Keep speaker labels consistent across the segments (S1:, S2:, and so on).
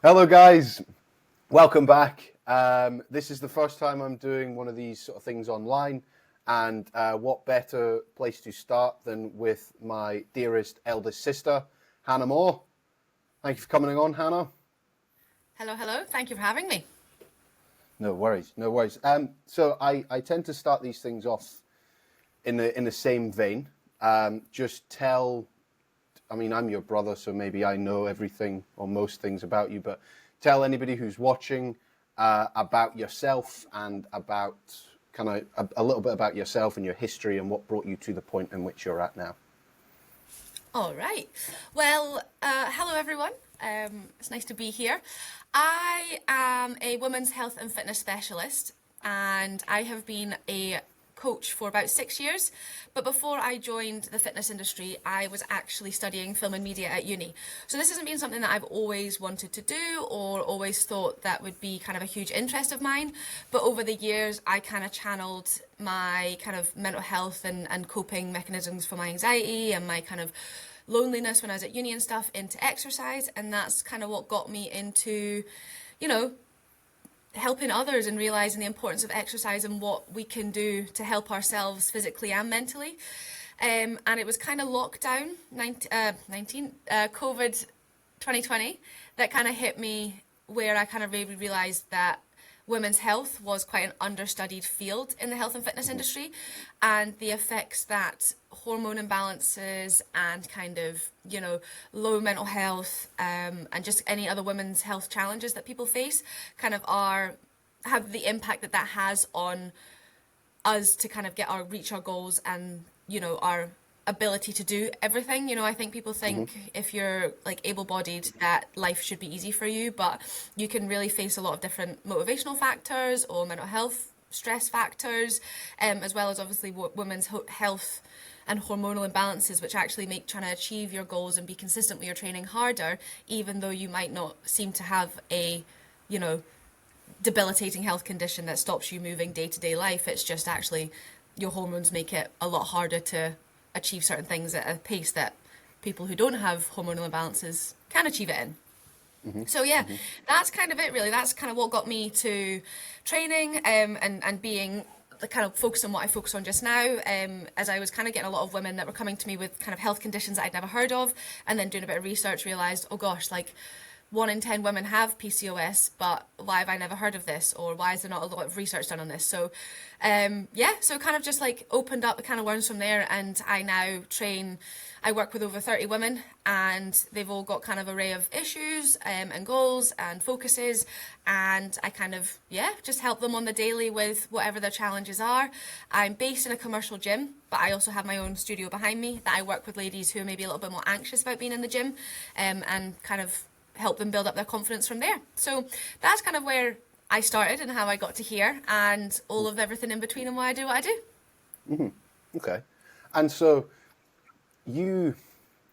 S1: Hello, guys. Welcome back. This is the first time I'm doing one of these sort of things online, and what better place to start than with my dearest eldest sister, Hannah Moore. Thank you for coming on, Hannah.
S2: Hello, hello. Thank you for having me.
S1: No worries, no worries. So I tend to start these things off in the same vein. Just tell. I mean, I'm your brother, so maybe I know everything or most things about you, but tell anybody who's watching about yourself and about kind of a little bit about yourself and your history and what brought you to the point in which you're at now.
S2: All right. Well, hello, everyone. It's nice to be here. I am a women's health and fitness specialist, and I have been a coach for about 6 years. But before I joined the fitness industry, I was actually studying film and media at uni. So this hasn't been something that I've always wanted to do or always thought that would be kind of a huge interest of mine. But over the years, I kind of channeled my kind of mental health and coping mechanisms for my anxiety and my kind of loneliness when I was at uni and stuff into exercise. And that's kind of what got me into, you know, helping others and realizing the importance of exercise and what we can do to help ourselves physically and mentally. And it was kind of lockdown, COVID 2020, that kind of hit me where I kind of really realized that women's health was quite an understudied field in the health and fitness industry, and the effects that hormone imbalances and kind of, low mental health and just any other women's health challenges that people face kind of have the impact that has on us to kind of reach our goals and, our ability to do everything. I think people think if you're like able-bodied that life should be easy for you, but you can really face a lot of different motivational factors or mental health stress factors, as well as obviously women's health and hormonal imbalances, which actually make trying to achieve your goals and be consistent with your training harder, even though you might not seem to have a, debilitating health condition that stops you moving day-to-day life. It's just actually your hormones make it a lot harder to achieve certain things at a pace that people who don't have hormonal imbalances can achieve it in. So yeah, that's kind of it really. That's kind of what got me to training and being the kind of focus on what I focus on just now, as I was kind of getting a lot of women that were coming to me with kind of health conditions that I'd never heard of, and then doing a bit of research realised, oh gosh, like 1 in 10 women have PCOS, but why have I never heard of this? Or why is there not a lot of research done on this? So, so kind of just like opened up the kind of worms from there. And I now I work with over 30 women, and they've all got kind of array of issues and goals and focuses. And I kind of, just help them on the daily with whatever their challenges are. I'm based in a commercial gym, but I also have my own studio behind me that I work with ladies who are maybe a little bit more anxious about being in the gym, and kind of help them build up their confidence from there. So that's kind of where I started and how I got to here, and all of everything in between and why I do what I do.
S1: Okay. And so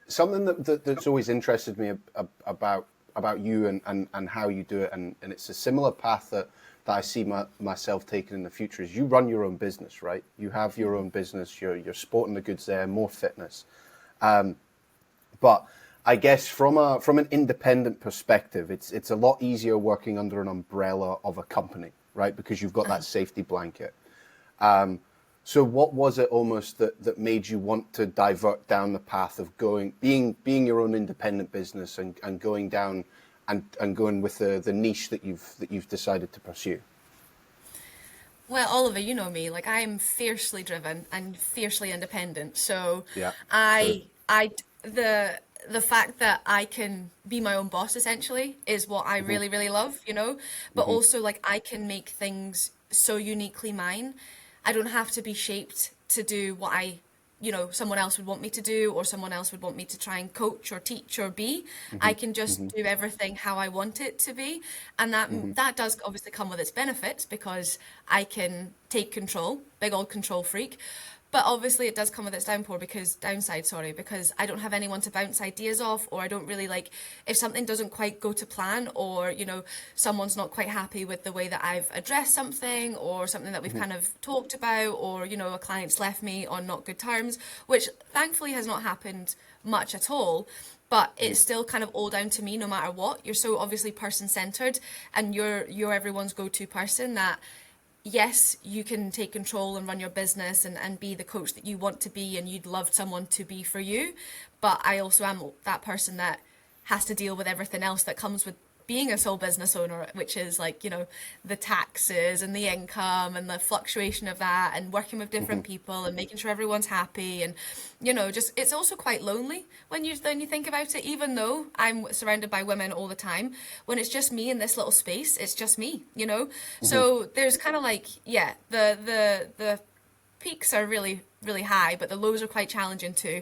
S1: something that's always interested me about you and how you do it, and it's a similar path that I see myself taking in the future, is you run your own business, right? You have your own business, you're sporting the goods there, more fitness. But I guess from an independent perspective, it's a lot easier working under an umbrella of a company, right? Because you've got that safety blanket. So what was it almost that made you want to divert down the path of being your own independent business and going down and going with the niche that you've decided to pursue?
S2: Well, Oliver, you know me, like I'm fiercely driven and fiercely independent. So
S1: Yeah, true.
S2: the fact that I can be my own boss essentially is what I really, really love, but also like I can make things so uniquely mine. I don't have to be shaped to do what someone else would want me to do, or someone else would want me to try and coach or teach or be. I can just do everything how I want it to be. And that does obviously come with its benefits, because I can take control, big old control freak. But obviously it does come with its downside, because I don't have anyone to bounce ideas off, or I don't really if something doesn't quite go to plan, or, someone's not quite happy with the way that I've addressed something, or something that we've kind of talked about, or, a client's left me on not good terms, which thankfully has not happened much at all. but it's still kind of all down to me no matter what. You're so obviously person-centered, and you're everyone's go-to person that, yes, you can take control and run your business and be the coach that you want to be and you'd love someone to be for you. But I also am that person that has to deal with everything else that comes with being a sole business owner, which is like, the taxes and the income and the fluctuation of that and working with different people and making sure everyone's happy. And, just it's also quite lonely when you think about it, even though I'm surrounded by women all the time. When it's just me in this little space, it's just me. So there's kind of like, yeah, the peaks are really, really high, but the lows are quite challenging too.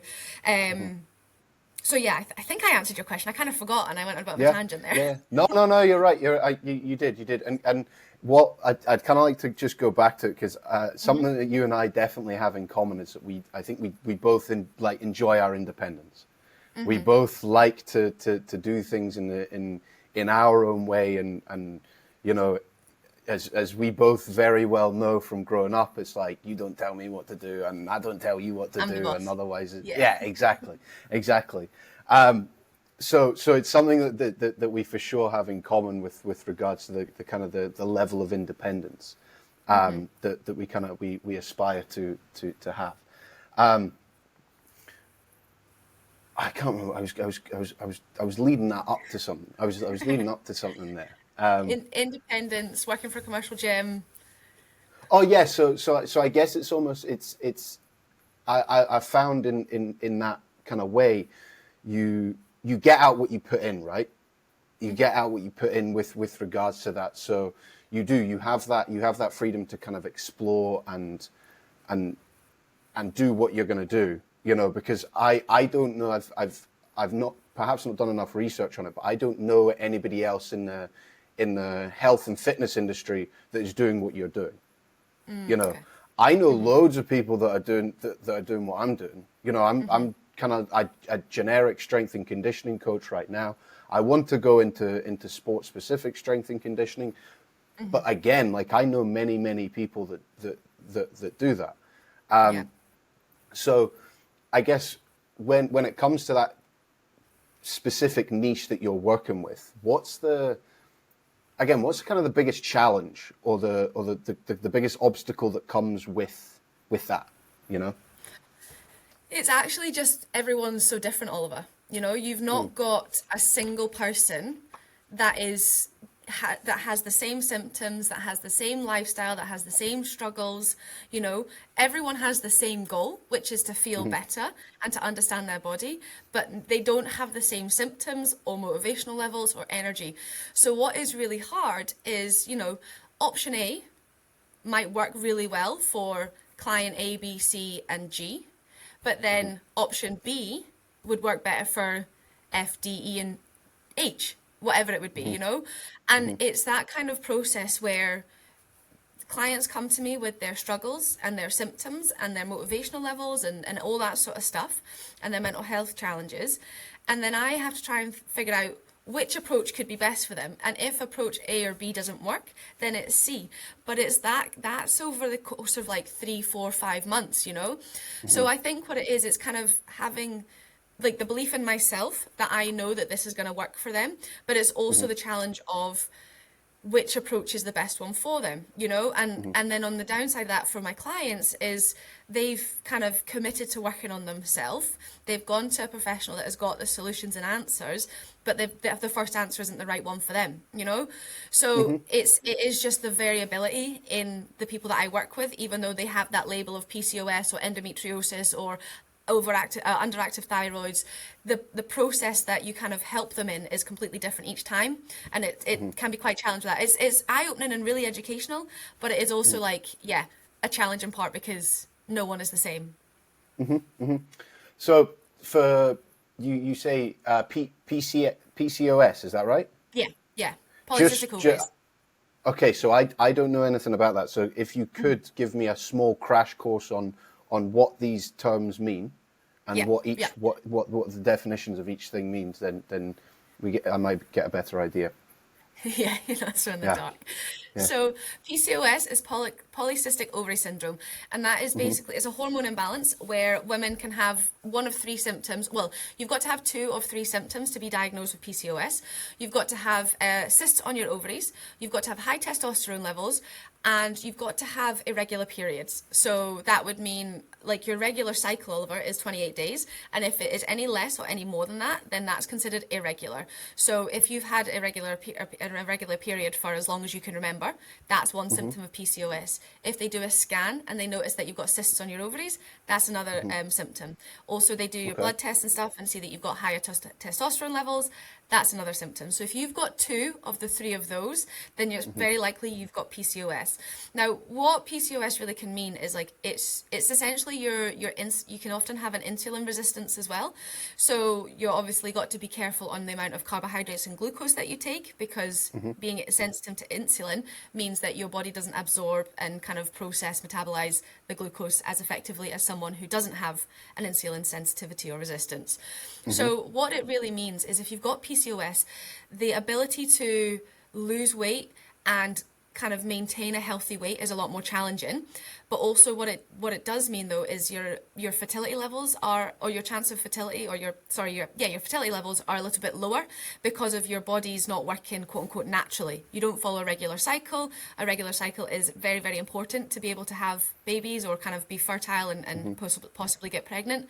S2: So yeah, I think I answered your question. I kind of forgot, and I went on a bit of a tangent there.
S1: Yeah. No. You're right. You did. And what I'd kind of like to just go back to, because something that you and I definitely have in common is that I think we both enjoy our independence. We both like to do things in our own way, and as we both very well know from growing up, it's like, you don't tell me what to do and I don't tell you what to do, and otherwise exactly. So it's something that we for sure have in common with regards to the kind of the level of independence that we aspire to have. I can't remember. I was leading that up to something. I was leading up to something there.
S2: Independence, working for a commercial gym.
S1: Oh yeah, so I guess it's almost I found in that kind of way, you get out what you put in, right? You get out what you put in with regards to that. So you have that freedom to kind of explore and do what you're going to do, because I don't know, I've not perhaps not done enough research on it, but I don't know anybody else in the health and fitness industry that is doing what you're doing. Okay. I know loads of people that are doing what I'm doing. I'm kind of a generic strength and conditioning coach right now. I want to go into sport specific strength and conditioning, but again, like, I know many people that do that. So I guess when it comes to that specific niche that you're working with, what's kind of the biggest challenge or the biggest obstacle that comes with that,
S2: It's actually just everyone's so different, Oliver. You've not got a single person that that has the same symptoms, that has the same lifestyle, that has the same struggles. Everyone has the same goal, which is to feel better and to understand their body, but they don't have the same symptoms or motivational levels or energy. So what is really hard is, option A might work really well for client A, B, C, and G, but then option B would work better for F, D, E, and H, whatever it would be, And it's that kind of process where clients come to me with their struggles and their symptoms and their motivational levels and all that sort of stuff and their mental health challenges. And then I have to try and figure out which approach could be best for them. And if approach A or B doesn't work, then it's C. But it's that's over the course of like 3, 4, 5 months, So I think what it is, it's kind of having like the belief in myself that I know that this is going to work for them, but it's also the challenge of which approach is the best one for them, and then on the downside of that for my clients is they've kind of committed to working on themselves. They've gone to a professional that has got the solutions and answers, but the first answer isn't the right one for them, So it is just the variability in the people that I work with, even though they have that label of PCOS or endometriosis or underactive thyroids, the process that you kind of help them in is completely different each time, and it can be quite challenging. That it's eye-opening and really educational, but it is also a challenging part because no one is the same.
S1: So for you say PCOS, is that right?
S2: Yeah, polycystic ovaries.
S1: Okay, so I don't know anything about that. So if you could give me a small crash course on what these terms mean and what the definitions of each thing means, then I might get a better idea.
S2: Yeah, that's in the
S1: Yeah.
S2: dark.
S1: Yeah.
S2: So PCOS is polycystic ovary syndrome, and that is basically it's a hormone imbalance where women can have one of three symptoms. Well, you've got to have two of three symptoms to be diagnosed with PCOS. You've got to have cysts on your ovaries. You've got to have high testosterone levels, and you've got to have irregular periods. So that would mean like your regular cycle, Oliver, is 28 days. And if it is any less or any more than that, then that's considered irregular. So if you've had an irregular period for as long as you can remember, that's one symptom of PCOS. If they do a scan and they notice that you've got cysts on your ovaries, that's another symptom. Also, they do your
S1: Okay.
S2: blood tests and stuff and see that you've got higher testosterone levels. That's another symptom. So if you've got two of the three of those, then it's very likely you've got PCOS. Now, what PCOS really can mean is like it's essentially you can often have an insulin resistance as well. So you obviously got to be careful on the amount of carbohydrates and glucose that you take, because being sensitive to insulin means that your body doesn't absorb and kind of process, metabolize the glucose as effectively as someone who doesn't have an insulin sensitivity or resistance. So what it really means is if you've got PCOS, the ability to lose weight and kind of maintain a healthy weight is a lot more challenging. But also what it does mean though is your fertility levels are, or your chance of fertility, or your fertility levels are a little bit lower because of your body's not working quote unquote naturally. You don't follow a regular cycle. A regular cycle is very, very important to be able to have babies or kind of be fertile and possibly get pregnant.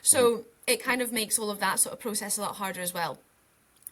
S2: So it kind of makes all of that sort of process a lot harder as well.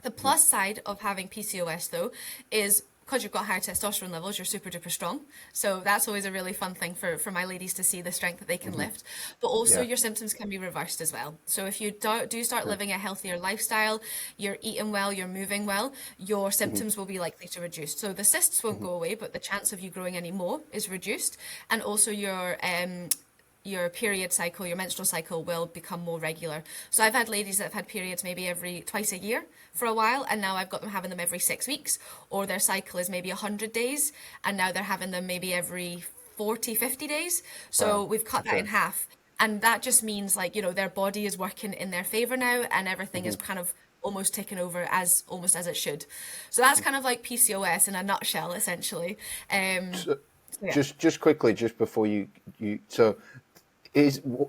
S2: The plus side of having PCOS though is because you've got higher testosterone levels, you're super duper strong. So that's always a really fun thing for my ladies to see the strength that they can lift. But also
S1: Yeah.
S2: your symptoms can be reversed as well. So if you do start living a healthier lifestyle, you're eating well, you're moving well, your symptoms will be likely to reduce. So the cysts won't go away, but the chance of you growing any more is reduced. And also your period cycle, your menstrual cycle will become more regular. So I've had ladies that have had periods maybe twice a year for a while, and now I've got them having them every 6 weeks, or their cycle is maybe 100 days, and now they're having them maybe every 40, 50 days. So
S1: Wow.
S2: we've cut that
S1: Okay.
S2: in half. And that just means like, their body is working in their favor now, and everything is kind of almost taken over almost as it should. So that's kind of like PCOS in a nutshell, essentially.
S1: So
S2: Yeah.
S1: just quickly, just before you so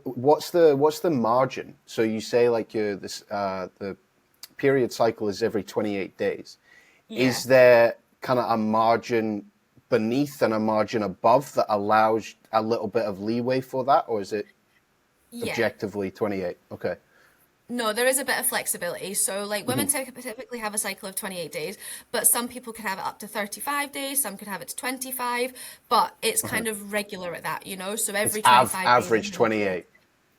S1: what's the margin? So you say like the period cycle is every 28 days.
S2: Yeah.
S1: Is there kind of a margin beneath and a margin above that allows a little bit of leeway for that, or is it
S2: Yeah.
S1: objectively 28? Okay.
S2: No, there is a bit of flexibility. So, like, women typically have a cycle of 28 days, but some people could have it up to 35 days, some could have it to 25, but it's kind of regular at that, So
S1: It's
S2: every 25 days.
S1: average 28.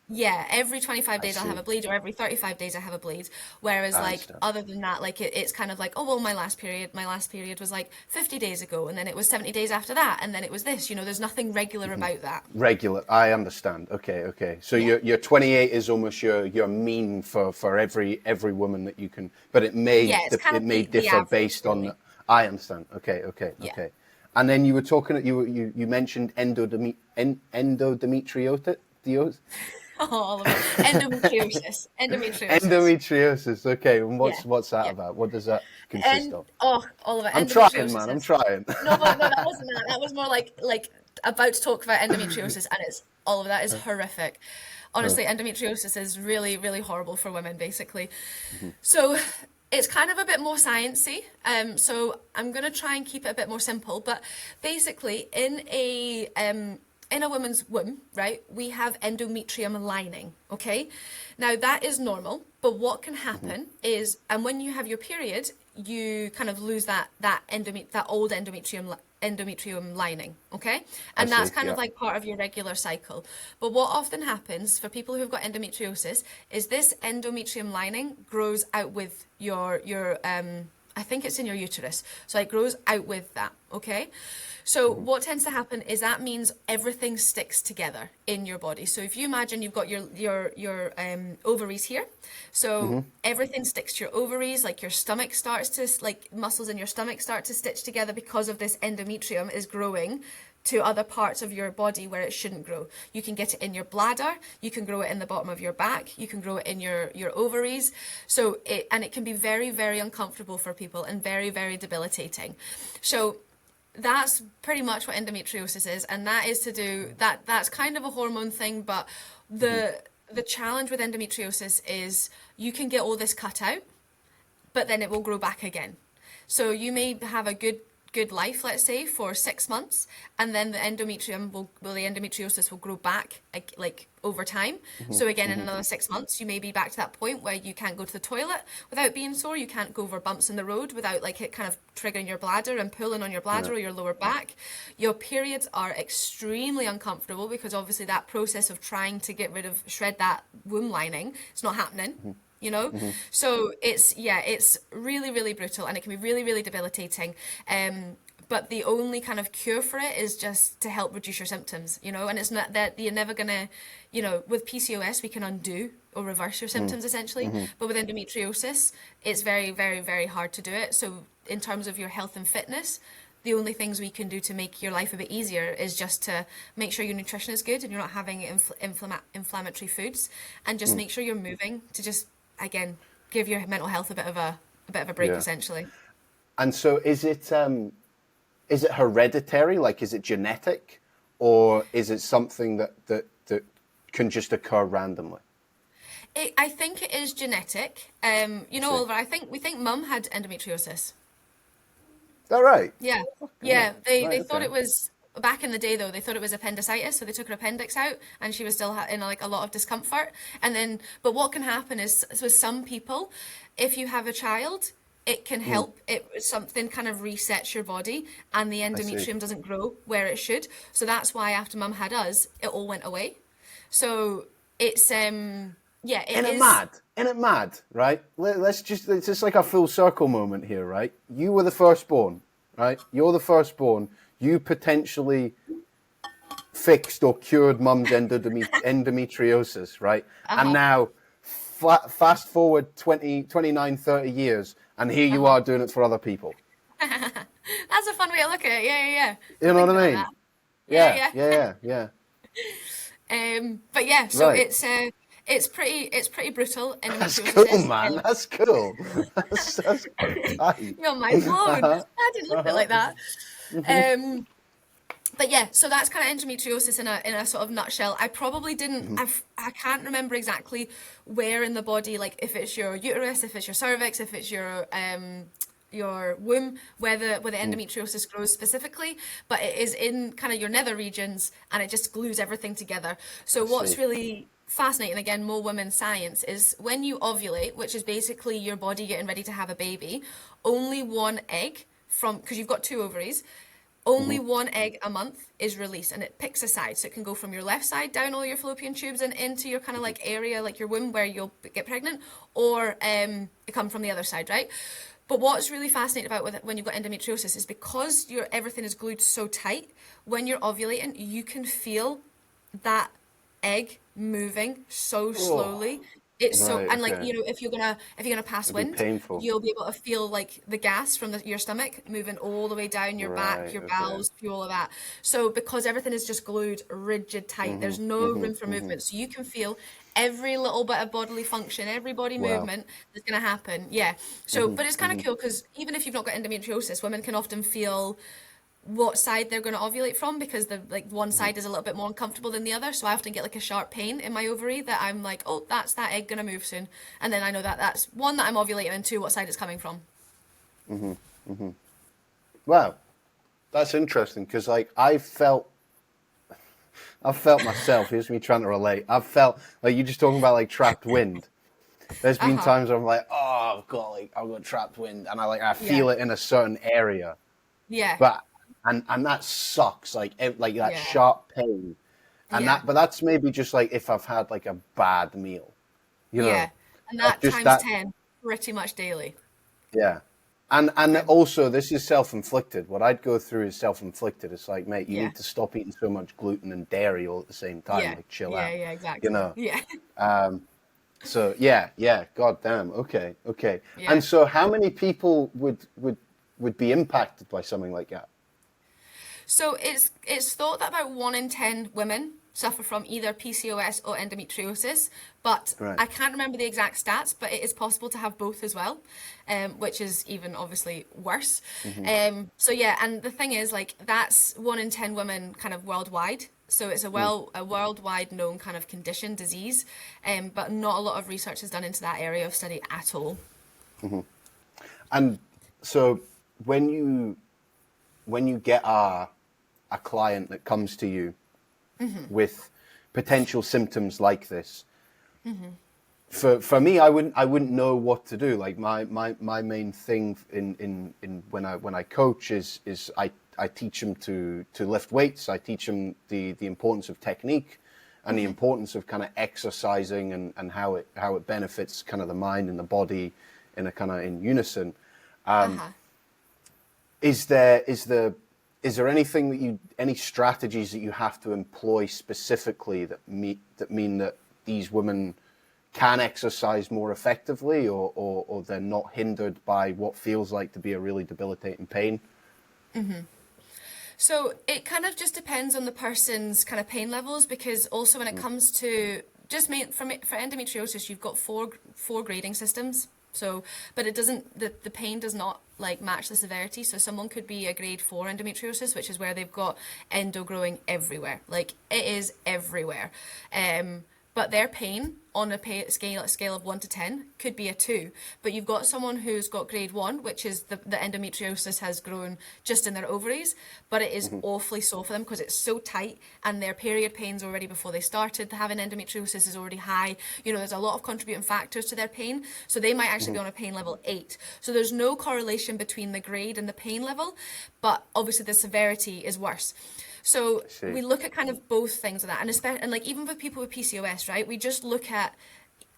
S2: Yeah, every 25
S1: I
S2: days I'll have
S1: see.
S2: a bleed, or every 35 days I have a bleed. Whereas,
S1: I
S2: like,
S1: understand.
S2: other than that, like, it's kind of like, oh, well, my last period was like 50 days ago, and then it was 70 days after that, and then it was this, there's nothing regular about that.
S1: Regular. I understand. Okay. So
S2: Yeah.
S1: your 28 is almost your mean for every woman that you can, but it may
S2: Yeah, it's kind
S1: it
S2: of
S1: may
S2: the
S1: differ
S2: average,
S1: based on.
S2: really.
S1: I understand. Okay.
S2: Yeah.
S1: And then you were talking. You mentioned endometriosis.
S2: Oh, all of it. Endometriosis. Endometriosis.
S1: Endometriosis. Okay. And
S2: Yeah.
S1: what's that
S2: Yeah.
S1: about? What does that consist
S2: And
S1: of?
S2: all of it.
S1: I'm trying,
S2: Endometriosis
S1: man. I'm
S2: is
S1: trying.
S2: no, that wasn't that. That was more like about to talk about endometriosis, and it's all of that is horrific. Honestly, endometriosis is really, really horrible for women, basically. So it's kind of a bit more sciencey. So I'm gonna try and keep it a bit more simple. But basically, in a woman's womb, right, we have endometrium lining, okay? Now that is normal, but what can happen is, and when you have your period, you kind of lose that old endometrium lining, okay? And
S1: I
S2: that's
S1: see,
S2: kind of
S1: yeah.
S2: like part of your regular cycle. But what often happens for people who've got endometriosis is this endometrium lining grows out with your I think it's in your uterus. So it grows out with that, okay? So what tends to happen is that means everything sticks together in your body. So if you imagine you've got your ovaries here, so everything sticks to your ovaries, like your stomach starts to, like muscles in your stomach start to stitch together because of this endometrium is growing to other parts of your body where it shouldn't grow. You can get it in your bladder, you can grow it in the bottom of your back, you can grow it in your ovaries. So it can be very, very uncomfortable for people and very, very debilitating. So that's pretty much what endometriosis is, and that is to do that's kind of a hormone thing, but the challenge with endometriosis is you can get all this cut out, but then it will grow back again. So you may have a good life, let's say, for 6 months, and then the endometriosis will grow back like over time. So again, in another 6 months, you may be back to that point where you can't go to the toilet without being sore. You can't go over bumps in the road without like it kind of triggering your bladder and pulling on your bladder or your lower back. Your periods are extremely uncomfortable because obviously that process of trying to shred that womb lining, it's not happening. You know, so it's really, really brutal, and it can be really, really debilitating. But the only kind of cure for it is just to help reduce your symptoms, you know, and it's not that you're never gonna, you know, with PCOS, we can undo or reverse your symptoms essentially. But with endometriosis, it's very, very, very hard to do it. So in terms of your health and fitness, the only things we can do to make your life a bit easier is just to make sure your nutrition is good and you're not having inflammatory foods, and just make sure you're moving to just, again, give your mental health a bit of a break, essentially.
S1: And so is it hereditary? Like, is it genetic, or is it something that can just occur randomly?
S2: I think it is genetic. You know, Oliver, we think mum had endometriosis.
S1: Is that right?
S2: Yeah. Yeah. They thought it was, back in the day though, they thought it was appendicitis, so they took her appendix out and she was still in like a lot of discomfort. And then, but what can happen is with some people, if you have a child, it can help. Something kind of resets your body and the endometrium doesn't grow where it should. So that's why after mum had us, it all went away. So it's Isn't it mad, right? It's just like a full circle moment here, right? You were the firstborn, right? You're the firstborn. You potentially fixed or cured mum's endometriosis, right? And now fast forward 29, 30 years, and here you are doing it for other people. That's a fun way to look at it. Yeah.
S1: You know what I mean? Yeah.
S2: But yeah, so it's pretty brutal.
S1: That's cool, man. That's cool. That's tight.
S2: You're mind blown. I didn't look at it like that. But yeah, so that's kind of endometriosis in a sort of nutshell. I probably didn't. I can't remember exactly where in the body, like if it's your uterus, if it's your cervix, if it's your womb, where the endometriosis grows specifically, but it is in kind of your nether regions, and it just glues everything together. So what's really fascinating, again, more women science, is when you ovulate, which is basically your body getting ready to have a baby, only one egg because you've got 2 ovaries, only one egg a month is released, and it picks a side. So it can go from your left side down all your fallopian tubes and into your kind of like area, like your womb where you'll get pregnant, or it come from the other side, right? But what's really fascinating about when you've got endometriosis is because everything is glued so tight, when you're ovulating, you can feel that egg moving so slowly. It's and like, you know, if you're gonna pass wind, you'll be able to feel like the gas from your stomach moving all the way down your back, your bowels, through all of that. So because everything is just glued rigid tight, there's no room for movement. So you can feel every little bit of bodily function, every body movement that's gonna happen. Yeah. So, but it's kind of cool because even if you've not got endometriosis, women can often feel what side they're going to ovulate from, because the one side is a little bit more uncomfortable than the other. So I often get like a sharp pain in my ovary that I'm like, oh, that's that egg going to move soon, and then I know that that's one, that I'm ovulating, and 2, what side it's coming from.
S1: Wow, that's interesting, because like I've felt myself. Here's me trying to relate. I've felt like you're just talking about like trapped wind. There's been times where I'm like, oh, I've got trapped wind, and I feel it in a certain area.
S2: Yeah.
S1: But and that sucks, like that sharp pain, and but that's maybe just like if I've had like a bad meal, you know.
S2: Yeah, and that times 10 pretty much daily.
S1: Yeah, and also this is self-inflicted. What I'd go through is self-inflicted. It's like, mate, you need to stop eating so much gluten and dairy all at the same time. Like, chill out.
S2: Yeah, exactly.
S1: You know.
S2: Yeah.
S1: So God damn. Okay. Yeah. And so, how many people would be impacted by something like that?
S2: So it's thought that about 1 in 10 women suffer from either PCOS or endometriosis, but
S1: Right.
S2: I can't remember the exact stats, but it is possible to have both as well, which is even obviously worse. So yeah, and the thing is, like, that's 1 in 10 women kind of worldwide. So it's a worldwide known kind of condition, disease, but not a lot of research is done into that area of study at all.
S1: And so when you get a client that comes to you with potential symptoms like this, for me, I wouldn't know what to do. Like my main thing in when I coach is I teach them to lift weights. I teach them the importance of technique and the importance of kind of exercising and how it benefits kind of the mind and the body in a kind of in unison. Is there anything that any strategies that you have to employ specifically that mean that these women can exercise more effectively, or they're not hindered by what feels like to be a really debilitating pain?
S2: So it kind of just depends on the person's kind of pain levels, because also when it comes to just for endometriosis, you've got four grading systems. So, but it doesn't, the pain does not like match the severity. So someone could be a grade 4 endometriosis, which is where they've got endo growing everywhere. Like, it is everywhere. But their pain on a scale of 1 to 10 could be a 2. But you've got someone who's got grade 1, which is the endometriosis has grown just in their ovaries, but it is awfully sore for them because it's so tight, and their period pains already before they started having endometriosis is already high. You know, there's a lot of contributing factors to their pain. So they might actually be on a pain level 8. So there's no correlation between the grade and the pain level, but obviously the severity is worse. So we look at kind of both things of that, and especially, and like even with people with PCOS, right? We just look at,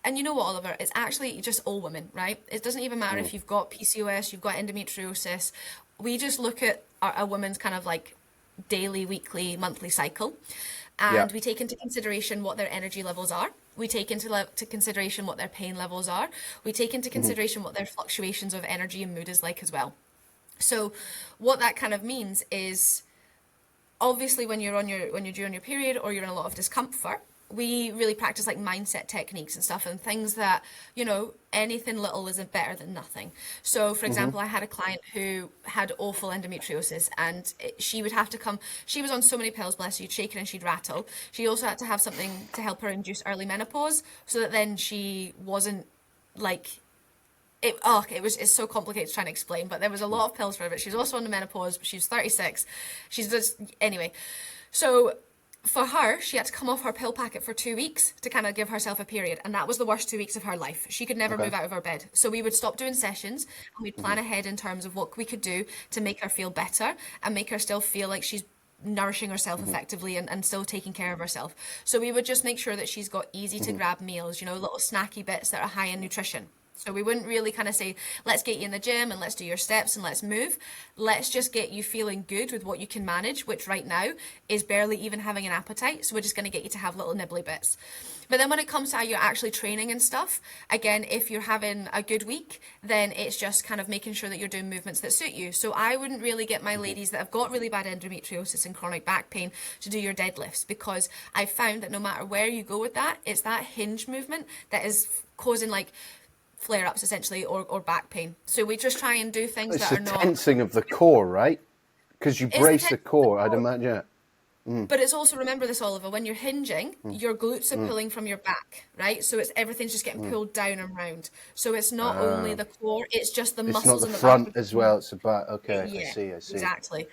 S2: and you know what, Oliver, it's actually just all women, right? It doesn't even matter if you've got PCOS, you've got endometriosis. We just look at a woman's kind of like daily, weekly, monthly cycle, and we take into consideration what their energy levels are. We take into consideration what their pain levels are. We take into consideration what their fluctuations of energy and mood is like as well. So what that kind of means is, obviously when you're due on your period or you're in a lot of discomfort, we really practice like mindset techniques and stuff, and things that, you know, anything little isn't better than nothing. So for example, I had a client who had awful endometriosis, and she would have to come, she was on so many pills, bless you, you'd shake her and she'd rattle. She also had to have something to help her induce early menopause, so that then she wasn't like, it's so complicated trying to explain, but there was a lot of pills for her. But she's also on the menopause. She's 36. She's just, anyway. So for her, she had to come off her pill packet for 2 weeks to kind of give herself a period, and that was the worst 2 weeks of her life. She could never move out of her bed. So we would stop doing sessions, and we'd plan ahead in terms of what we could do to make her feel better and make her still feel like she's nourishing herself effectively and still taking care of herself. So we would just make sure that she's got easy to grab meals, you know, little snacky bits that are high in nutrition. So we wouldn't really kind of say, let's get you in the gym and let's do your steps and let's move. Let's just get you feeling good with what you can manage, which right now is barely even having an appetite. So we're just going to get you to have little nibbly bits. But then when it comes to how you're actually training and stuff, again, if you're having a good week, then it's just kind of making sure that you're doing movements that suit you. So I wouldn't really get my ladies that have got really bad endometriosis and chronic back pain to do your deadlifts, because I found that no matter where you go with that, it's that hinge movement that is causing like flare-ups essentially, or back pain. So we just try and do things that are not...
S1: It's the tensing of the core, right? Because you brace the core, I'd imagine.
S2: But it's also, remember this, Oliver, when you're hinging, your glutes are pulling from your back, right? So it's everything's just getting pulled down and round. So it's not only the core, it's just the muscles in the
S1: front
S2: back
S1: as well. It's about, okay,
S2: yeah,
S1: I see.
S2: Exactly.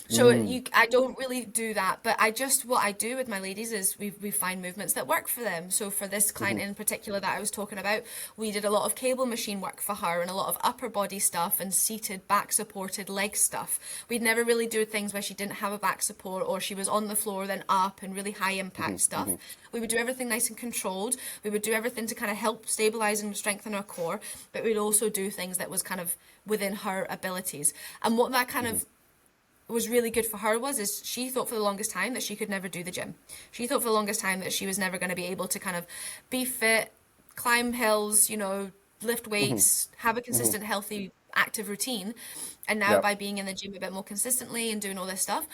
S2: So I don't really do that, but what I do with my ladies is we find movements that work for them. So for this client in particular that I was talking about, we did a lot of cable machine work for her and a lot of upper body stuff and seated, back supported leg stuff. We'd never really do things where she didn't have a back support or she was on the floor then up and really high impact stuff. We would do everything nice and controlled. We would do everything to kind of help stabilize and strengthen her core, but we'd also do things that was kind of within her abilities. And what that kind of was really good for her is she thought for the longest time that she could never do the gym. She thought for the longest time that she was never going to be able to kind of be fit, climb hills, you know, lift weights, have a consistent healthy active routine. And now by being in the gym a bit more consistently and doing all this stuff,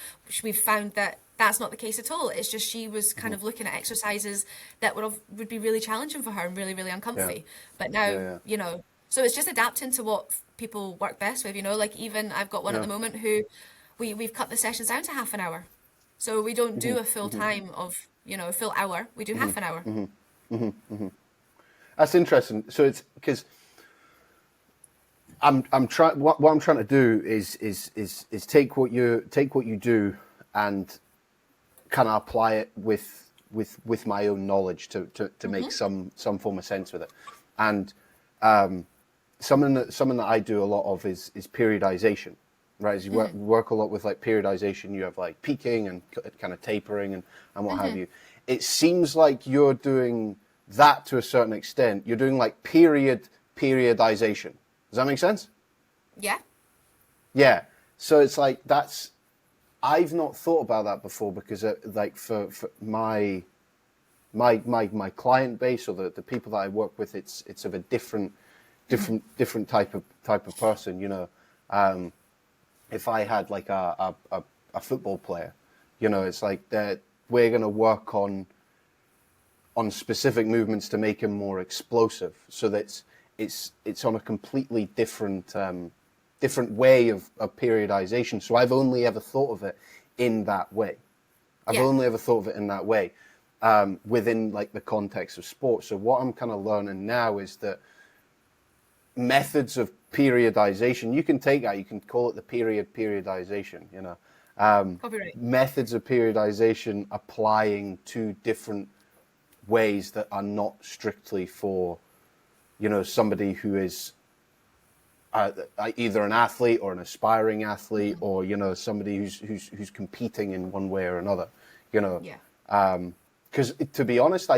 S2: we've found that that's not the case at all. It's just she was kind of looking at exercises that would be really challenging for her and really, really uncomfy. But now, you know, so it's just adapting to what people work best with, you know, like even I've got one at the moment who we've cut the sessions down to half an hour. So we don't do a full time of, you know, a full hour. We do half an hour.
S1: That's interesting. So it's because I'm trying. What I'm trying to do is take what you do and kind of apply it with my own knowledge to make some form of sense with it. And something that I do a lot of is periodization. Right, as you work a lot with like periodization, you have like peaking and kind of tapering and what have you. It seems like you're doing that to a certain extent. You're doing like periodization. Does that make sense?
S2: Yeah.
S1: Yeah. So it's like I've not thought about that before because like for my client base or the people that I work with, it's of a different type of person, you know. If I had like a football player, you know, it's like that we're going to work on specific movements to make him more explosive. So that it's on a completely different way of periodization. So I've only ever thought of it in that way. I've only ever thought of it in that way within like the context of sport. So what I'm kind of learning now is that methods of periodization, you can take that, you can call it the periodization, you know. Methods of periodization applying to different ways that are not strictly for, you know, somebody who is either an athlete or an aspiring athlete or, you know, somebody who's competing in one way or another, you know. Because to be honest,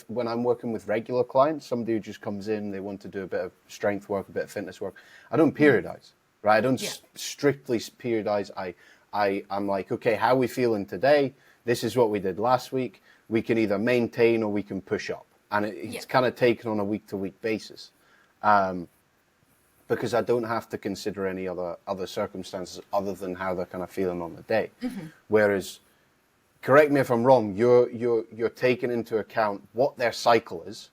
S1: when I'm working with regular clients, somebody who just comes in, they want to do a bit of strength work, a bit of fitness work, I don't periodize, right? I don't strictly periodize. I'm like, okay, how are we feeling today? This is what we did last week. We can either maintain or we can push up. And it's kind of taken on a week-to-week basis because I don't have to consider any other circumstances other than how they're kind of feeling on the day. Whereas, correct me if I'm wrong, you're taking into account what their cycle is,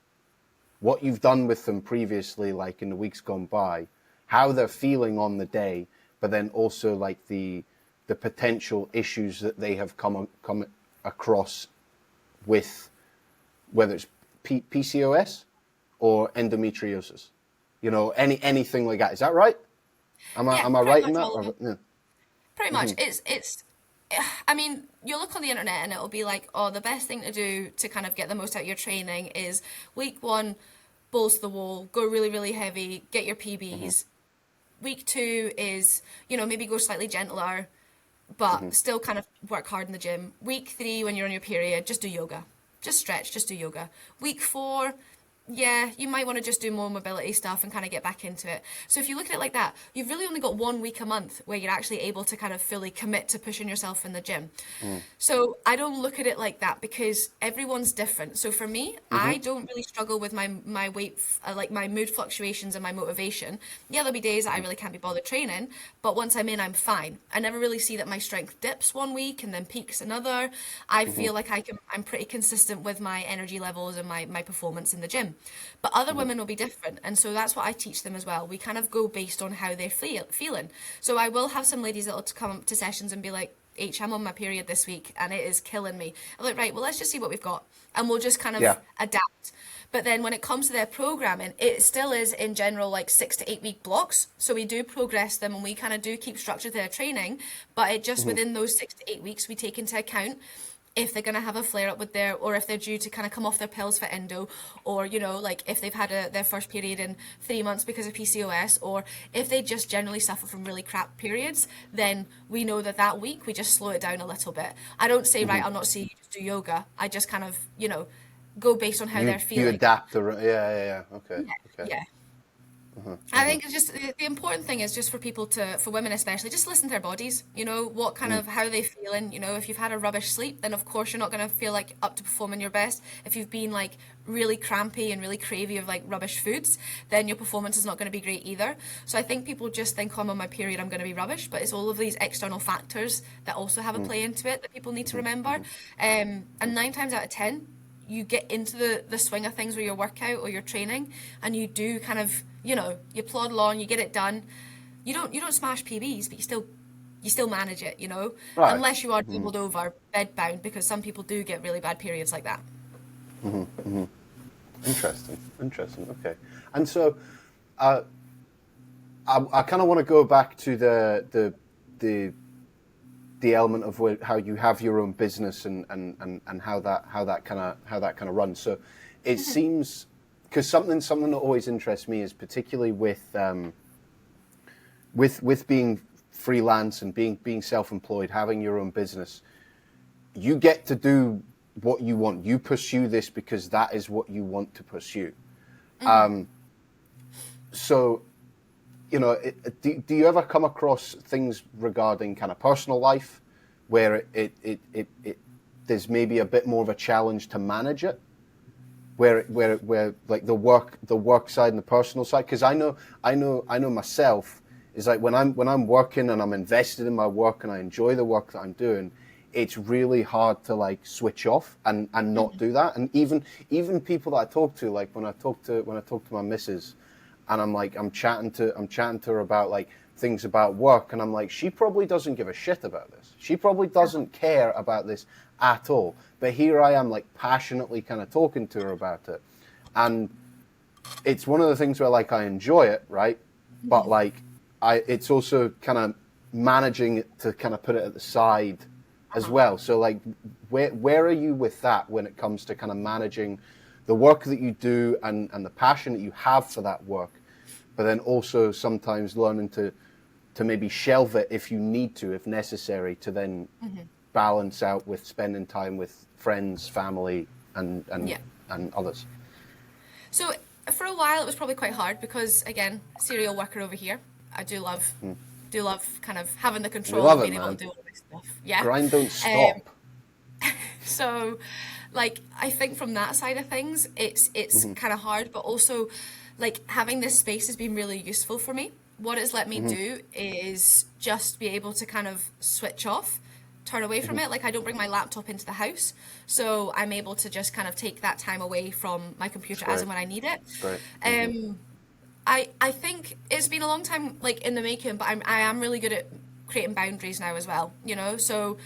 S1: what you've done with them previously, like in the weeks gone by, how they're feeling on the day, but then also like the potential issues that they have come across with, whether it's PCOS or endometriosis, you know, anything like that. Is that right? Am I right in that?
S2: Pretty much. It's I mean, you'll look on the internet and it'll be like, oh, the best thing to do to kind of get the most out of your training is week 1, balls to the wall, go really, really heavy, get your PBs. Week 2 is, you know, maybe go slightly gentler, but still kind of work hard in the gym. Week 3, when you're on your period, just do yoga. Just stretch, just do yoga. Week 4, yeah, you might want to just do more mobility stuff and kind of get back into it. So if you look at it like that, you've really only got 1 week a month where you're actually able to kind of fully commit to pushing yourself in the gym. So I don't look at it like that because everyone's different. So for me, I don't really struggle with my weight, like my mood fluctuations and my motivation. Yeah, there'll be days that I really can't be bothered training, but once I'm in, I'm fine. I never really see that my strength dips 1 week and then peaks another. I feel like I'm pretty consistent with my energy levels and my performance in the gym. But other women will be different, and so that's what I teach them as well. We kind of go based on how they're feeling. So I will have some ladies that'll come to sessions and be like, I'm on my period this week and it is killing me. I'm like, right, well, let's just see what we've got and we'll just kind of adapt. But then when it comes to their programming, it still is in general like 6 to 8 week blocks. So we do progress them and we kind of do keep structure to their training, but it just within those 6 to 8 weeks, we take into account if they're going to have a flare up with or if they're due to kind of come off their pills for endo, or, you know, like if they've had their first period in 3 months because of PCOS, or if they just generally suffer from really crap periods, then we know that week we just slow it down a little bit. I don't say, right, I'll not see you just do yoga. I just kind of, you know, go based on how they're feeling.
S1: You adapt. Okay.
S2: Yeah. I think it's just the important thing is just for people to, for women especially, just listen to their bodies. You know, what kind of, how they feeling. You know, if you've had a rubbish sleep, then of course you're not going to feel like up to performing your best. If you've been like really crampy and really cravey of like rubbish foods, then your performance is not going to be great either. So I think people just think, oh, I'm on my period, I'm going to be rubbish, but it's all of these external factors that also have a play into it that people need to remember. And 9 times out of 10, you get into the swing of things with your workout or your training, and you do kind of, you know, you plod along, you get it done. You don't smash PBs, but you still manage it, you know,
S1: Right.
S2: unless you are doubled over, bed bound, because some people do get really bad periods like that.
S1: Interesting. Okay. And so, I kind of want to go back to the element of how you have your own business and how that kind of runs. So it seems, because something that always interests me is particularly with being freelance and being self-employed, having your own business, you get to do what you want. You pursue this because that is what you want to pursue. So, you know, do you ever come across things regarding kind of personal life where it there's maybe a bit more of a challenge to manage it, where like the work side and the personal side? Because I know myself is like when I'm working and I'm invested in my work and I enjoy the work that I'm doing, it's really hard to like switch off and not do that. And even people that I talk to, like when I talk to my missus, and I'm chatting to her about like things about work, and I'm like, she probably doesn't give a shit about this. She probably doesn't care about this at all. But here I am, like passionately kind of talking to her about it, and it's one of the things where like I enjoy it, right? But like it's also kind of managing it to kind of put it at the side as well. So like, where are you with that when it comes to kind of managing the work that you do and the passion that you have for that work, but then also sometimes learning to maybe shelve it if you need to, if necessary, to then balance out with spending time with friends, family, and others.
S2: So for a while it was probably quite hard because, again, serial worker over here. I do love kind of having the control of being able to do all this stuff. Yeah.
S1: Grind don't stop.
S2: So, like, I think from that side of things, it's kind of hard, but also, like, having this space has been really useful for me. What it's let me do is just be able to kind of switch off, turn away from it. Like, I don't bring my laptop into the house, so I'm able to just kind of take that time away from my computer as and when I need it.
S1: Great.
S2: I think it's been a long time, like, in the making, but I am really good at creating boundaries now as well, you know, so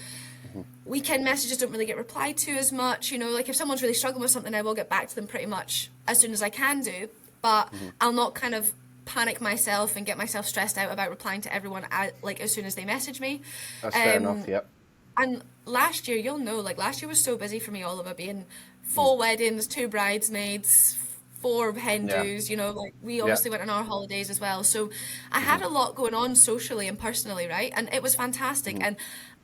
S2: weekend messages don't really get replied to as much, you know, like if someone's really struggling with something, I will get back to them pretty much as soon as I can do, but I'll not kind of panic myself and get myself stressed out about replying to everyone like as soon as they message me.
S1: That's fair enough, yep.
S2: And last year, you'll know, like last year was so busy for me, Oliver, being 4 weddings, 2 bridesmaids, 4 hen do's, you know, like we obviously went on our holidays as well. So I had a lot going on socially and personally, right? And it was fantastic. And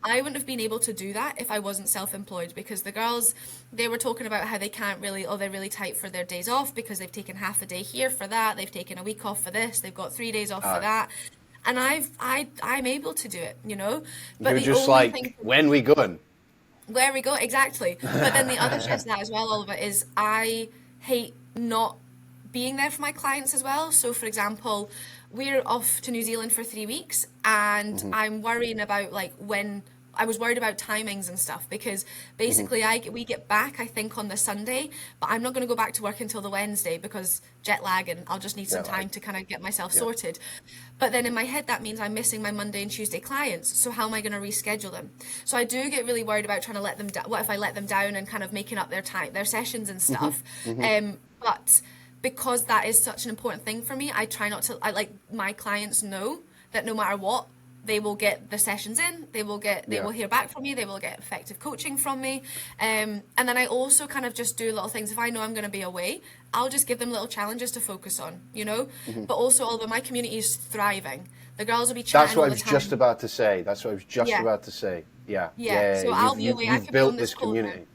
S2: I wouldn't have been able to do that if I wasn't self-employed, because the girls, they were talking about how they can't really, they're really tight for their days off because they've taken half a day here for that, they've taken a week off for this, they've got 3 days off for that. And I'm able to do it, you know. But
S1: you're just like, when we going?
S2: Where we go, exactly. But then the other side to that as well, Oliver, is I hate not being there for my clients as well. So for example, we're off to New Zealand for 3 weeks, and I'm worrying about like when I was worried about timings and stuff, because basically we get back, I think, on the Sunday, but I'm not going to go back to work until the Wednesday because jet lag, and I'll just need some time to kind of get myself sorted. But then in my head, that means I'm missing my Monday and Tuesday clients. So how am I going to reschedule them? So I do get really worried about trying to let them down. What if I let them down and kind of making up their time, their sessions and stuff? But because that is such an important thing for me, I try not to, like my clients know that no matter what, they will get the sessions in, they will hear back from me, they will get effective coaching from me. And then I also kind of just do little things. If I know I'm going to be away, I'll just give them little challenges to focus on, you know? But also, although my community is thriving, the girls will be chatting
S1: That's what
S2: all
S1: I
S2: the
S1: was
S2: time.
S1: just about to say. Yeah.
S2: So I'll be away, I
S1: You've
S2: could be
S1: built
S2: on
S1: this
S2: this call
S1: community.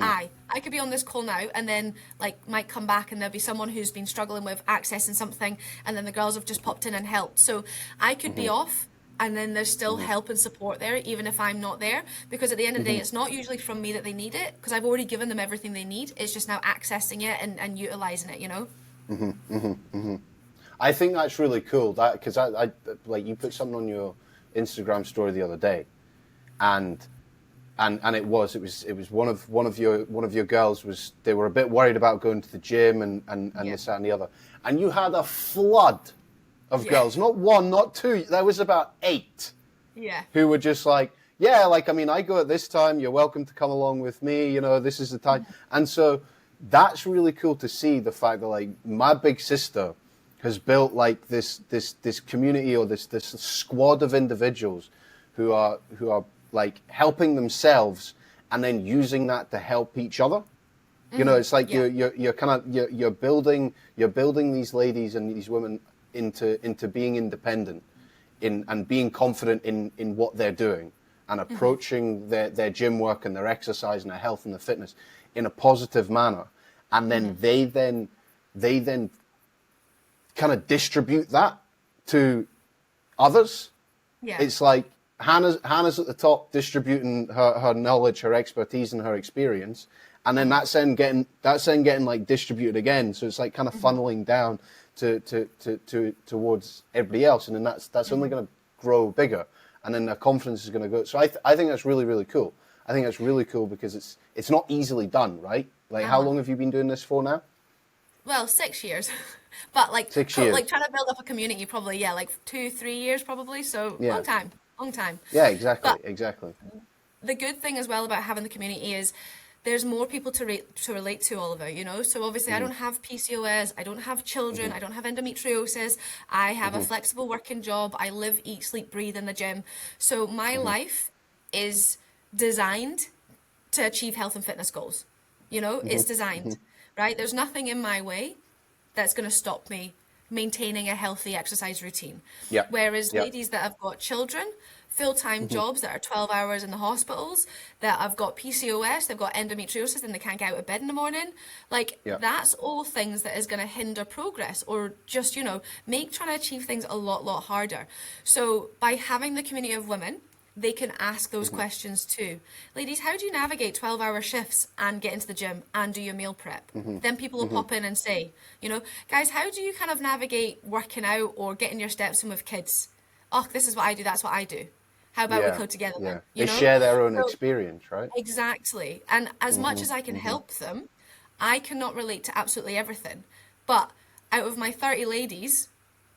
S2: I could be on this call now and then like might come back and there'll be someone who's been struggling with accessing something and then the girls have just popped in and helped. So I could be off and then there's still help and support there even if I'm not there, because at the end of the day it's not usually from me that they need it, because I've already given them everything they need. It's just now accessing it and utilizing it, you know.
S1: I think that's really cool. That because I like you put something on your Instagram story the other day, and it was one of your girls was, they were a bit worried about going to the gym and this, that, and the other, and you had a flood of girls, not one, not two. There was about 8 who were just like, yeah, like, I mean, I go at this time, you're welcome to come along with me, you know, this is the time. And so that's really cool to see, the fact that like my big sister has built like this community, or this squad of individuals who are like helping themselves and then using that to help each other. You know, it's like you're kind of you're building these ladies and these women into being independent and being confident in what they're doing, and approaching their gym work and their exercise and their health and their fitness in a positive manner. And then they then kind of distribute that to others. It's like Hannah's at the top distributing her knowledge, her expertise, and her experience, and then that's then getting like distributed again. So it's like kind of funneling down towards everybody else, and then that's only going to grow bigger, and then their confidence is going to go. So I think that's really, really cool. I think that's really cool because it's not easily done, right? Like, how long have you been doing this for now?
S2: Well, 6 years, but like
S1: 6 years.
S2: like trying to build up a community, probably like 2-3 years, probably. So long time.
S1: Yeah, exactly,
S2: But
S1: exactly.
S2: the good thing as well about having the community is there's more people to relate to, Oliver, you know. So obviously I don't have PCOS, I don't have children, I don't have endometriosis, I have a flexible working job, I live, eat, sleep, breathe in the gym. So my life is designed to achieve health and fitness goals. You know, it's designed, right? There's nothing in my way that's going to stop me maintaining a healthy exercise routine. Whereas ladies that have got children, full-time jobs that are 12 hours in the hospitals, that have got PCOS, they've got endometriosis and they can't get out of bed in the morning, like that's all things that is going to hinder progress, or just, you know, make trying to achieve things a lot harder. So by having the community of women, they can ask those questions too. Ladies, how do you navigate 12-hour shifts and get into the gym and do your meal prep? Then people will pop in and say, you know, guys, how do you kind of navigate working out or getting your steps in with kids? Oh, this is what I do, that's what I do. How about we go together then?
S1: They share their own experience, right?
S2: Exactly. And as much as I can help them, I cannot relate to absolutely everything. But out of my 30 ladies,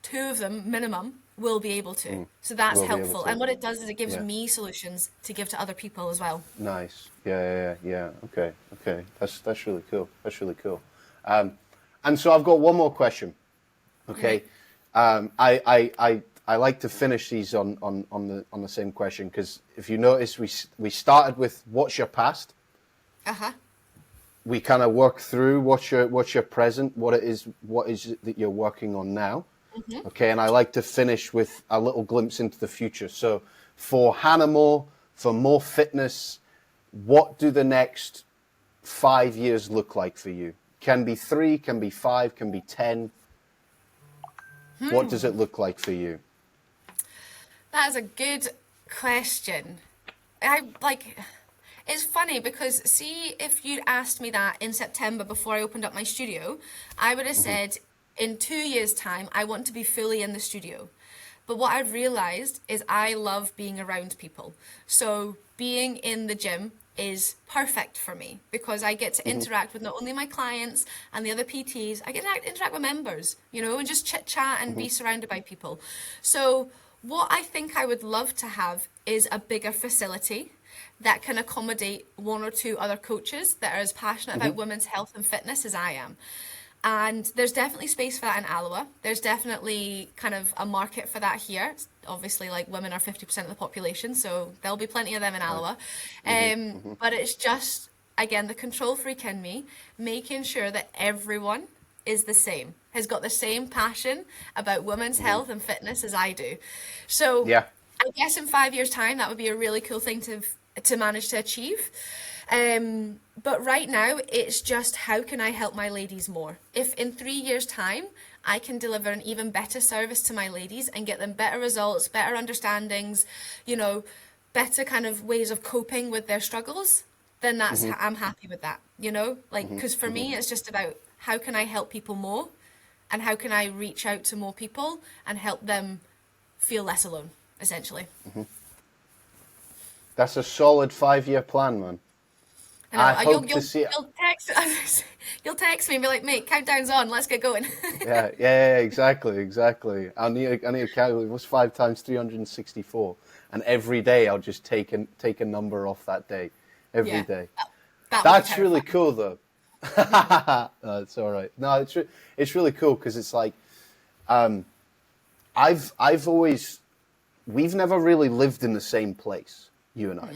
S2: 2 of them minimum will be able to. So that's helpful. And what it does is it gives me solutions to give to other people as well.
S1: Nice. Yeah. Okay. That's really cool. That's really cool. And so I've got one more question. Okay. I like to finish these on the same question, because if you notice, we started with what's your past. We kind of work through what's your present, what is it that you're working on now. Okay, and I like to finish with a little glimpse into the future. So for Hannah Moore, for More Fitness, what do the next 5 years look like for you? Can be 3, can be 5, can be 10. What does it look like for you?
S2: That is a good question. It's funny because, see, if you'd asked me that in September before I opened up my studio, I would have said, in 2 years' time, I want to be fully in the studio. But what I've realized is I love being around people. So being in the gym is perfect for me, because I get to interact with not only my clients and the other PTs, I get to interact with members, you know, and just chit chat and be surrounded by people. So what I think I would love to have is a bigger facility that can accommodate 1 or 2 other coaches that are as passionate about women's health and fitness as I am. And there's definitely space for that in Alloa. There's definitely kind of a market for that here. Obviously, like, women are 50% of the population, so there'll be plenty of them in Alloa. But it's just, again, the control freak in me, making sure that everyone is the same, has got the same passion about women's health and fitness as I do. So I guess in 5 years' time, that would be a really cool thing to manage to achieve. But right now, it's just how can I help my ladies more? If in 3 years' time, I can deliver an even better service to my ladies and get them better results, better understandings, you know, better kind of ways of coping with their struggles, then I'm happy with that, you know? Like, because for me, it's just about how can I help people more and how can I reach out to more people and help them feel less alone, essentially.
S1: That's a solid 5-year plan, man.
S2: I
S1: I
S2: know.
S1: hope to see it.
S2: You'll text me and be like, "Mate, countdown's on. Let's get going."
S1: Yeah, exactly. I need to calculate what's 5 times 364, and every day I'll just take a number off that day, every
S2: Yeah,
S1: day.
S2: that would be
S1: That's really
S2: terrifying.
S1: cool, though. No, it's all right. No, it's really cool because it's like, I've always, we've never really lived in the same place, you and I.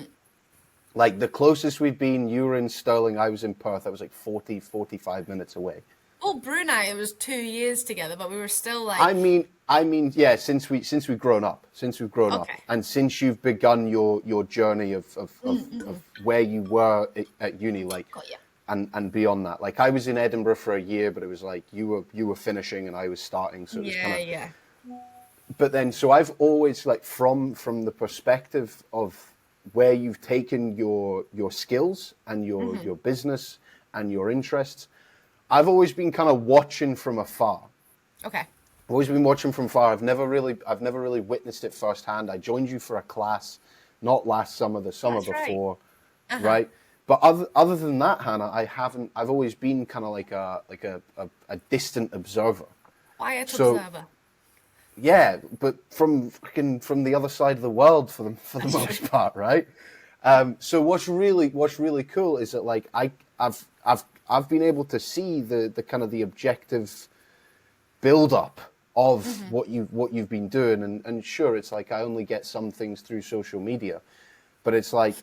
S1: Like the closest we've been, you were in Stirling, I was in Perth. I was like 45 minutes away.
S2: Well, Brunei, it was 2 years together, but we were still
S1: I
S2: like,
S1: mean, yeah. Since we've grown up,
S2: okay,
S1: and since you've begun your journey of where you were at uni, like,
S2: got you.
S1: and beyond that. Like I was in Edinburgh for a year, but it was like you were finishing and I was starting, so it was kind
S2: Yeah,
S1: of.
S2: yeah,
S1: But then, so I've always like from the perspective of where you've taken your skills and your business and your interests. I've always been kind of watching from afar.
S2: okay,
S1: I've always been watching from far. I've never really witnessed it firsthand. I joined you for a class, not last summer, the summer
S2: that's right.
S1: before, right? But other than that, Hannah, I haven't. I've always been kind of like a distant observer.
S2: Quiet
S1: So
S2: observer.
S1: yeah, but from the other side of the world for the
S2: That's true.
S1: most part, right? So what's really cool is that like I've been able to see the kind of the objective build up of what you've been doing, and sure, it's like I only get some things through social media, but it's like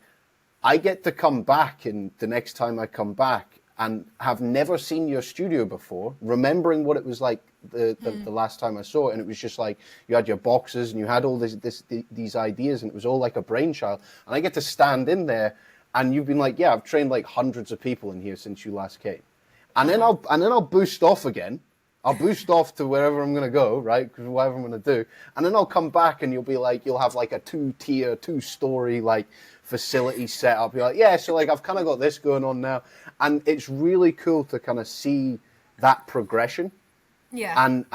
S1: I get to come back, and the next time I come back and have never seen your studio before, remembering what it was like the last time I saw it, and it was just like you had your boxes and you had all these ideas, and it was all like a brainchild, and I get to stand in there, and you've been like, yeah, I've trained like hundreds of people in here since you last came, and then I'll boost off again. I'll boost off to wherever I'm going to go, right? Because whatever I'm going to do. And then I'll come back and you'll be like, you'll have like a 2-story like facility set up. You're like, yeah, so like I've kind of got this going on now. And it's really cool to kind of see that progression.
S2: Yeah.
S1: And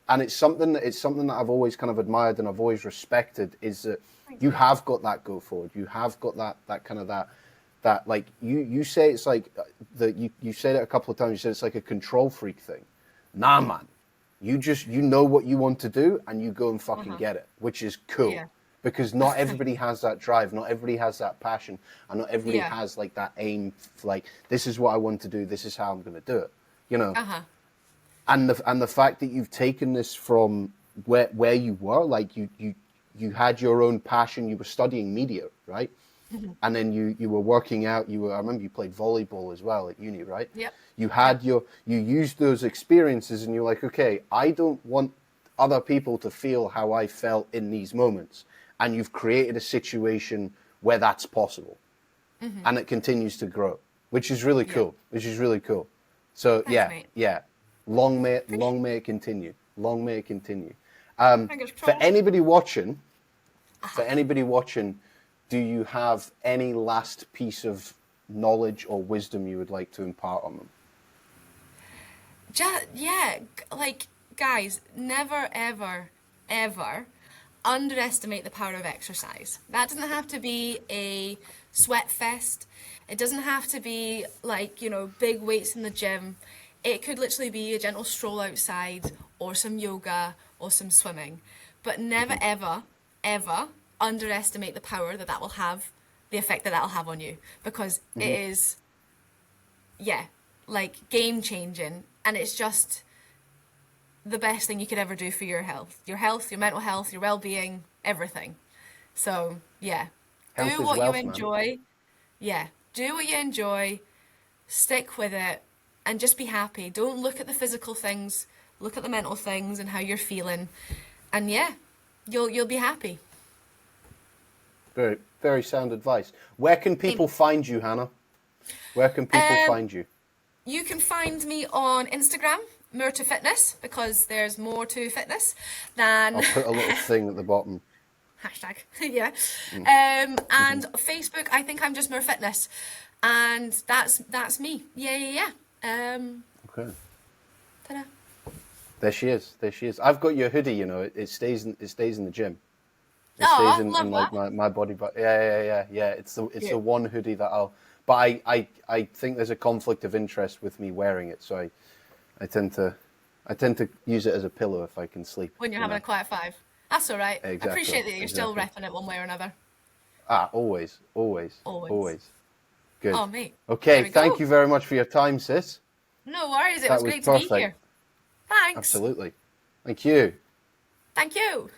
S1: it's something that I've always kind of admired and I've always respected is that you have got that go forward. You have got that kind of that like you say it's like that you said it a couple of times. You said it's like a control freak thing. Nah, man. You know what you want to do and you go and fucking get it, which is cool.
S2: Yeah.
S1: Because not everybody has that drive, not everybody has that passion, and not everybody
S2: Yeah.
S1: has like that aim, like this is what I want to do, this is how I'm going to do it, you know. And the fact that you've taken this from where you were, like you had your own passion, you were studying media, right? And then you were working out. I remember you played volleyball as well at uni, right?
S2: Yep.
S1: You used those experiences, and you're like, okay, I don't want other people to feel how I felt in these moments, and you've created a situation where that's possible, and it continues to grow, which is really cool. Which is really cool. So
S2: Thanks, mate.
S1: yeah, long may it continue. Long may it continue.
S2: Fingers
S1: For
S2: crossed.
S1: anybody watching, do you have any last piece of knowledge or wisdom you would like to impart on them?
S2: Yeah, like guys, never ever ever underestimate the power of exercise. That doesn't have to be a sweat fest. It doesn't have to be like, you know, big weights in the gym. It could literally be a gentle stroll outside or some yoga or some swimming. But never ever ever underestimate the power that will have, the effect that will have on you, because it is, yeah, like game changing, and it's just the best thing you could ever do for your health, your mental health, your well-being, everything. So yeah,
S1: Health
S2: do
S1: is
S2: what you
S1: wealth, man.
S2: enjoy. Yeah, do what you enjoy, stick with it, and just be happy. Don't look at the physical things, look at the mental things and how you're feeling, and yeah, you'll be happy.
S1: Very, very sound advice. Where can people find you, Hannah? Where can people
S2: Um,
S1: find you?
S2: You can find me on Instagram, More to Fitness, because there's more to fitness than
S1: I'll put a little thing at the bottom.
S2: hashtag. Yeah.
S1: Mm-hmm.
S2: And Facebook, I think I'm just More Fitness, and that's me. Yeah.
S1: Okay.
S2: Ta-da.
S1: There she is. There she is. I've got your hoodie. You know, it stays in the gym. It stays
S2: Oh,
S1: in
S2: love
S1: like
S2: that.
S1: my body, but yeah. It's the
S2: Cute.
S1: one hoodie that but I think there's a conflict of interest with me wearing it, so I tend to use it as a pillow if I can sleep.
S2: When you're
S1: You
S2: having a
S1: know,
S2: quiet five. That's all right. I
S1: exactly,
S2: appreciate that you're still
S1: exactly.
S2: repping it one way or another.
S1: Always, always,
S2: Always.
S1: always. Good.
S2: Oh, mate. There
S1: Okay,
S2: we
S1: thank
S2: go.
S1: you very much for your time, sis.
S2: No worries. It
S1: That
S2: was
S1: was
S2: great to be
S1: perfect.
S2: here. Thanks.
S1: Absolutely. Thank you.
S2: Thank you.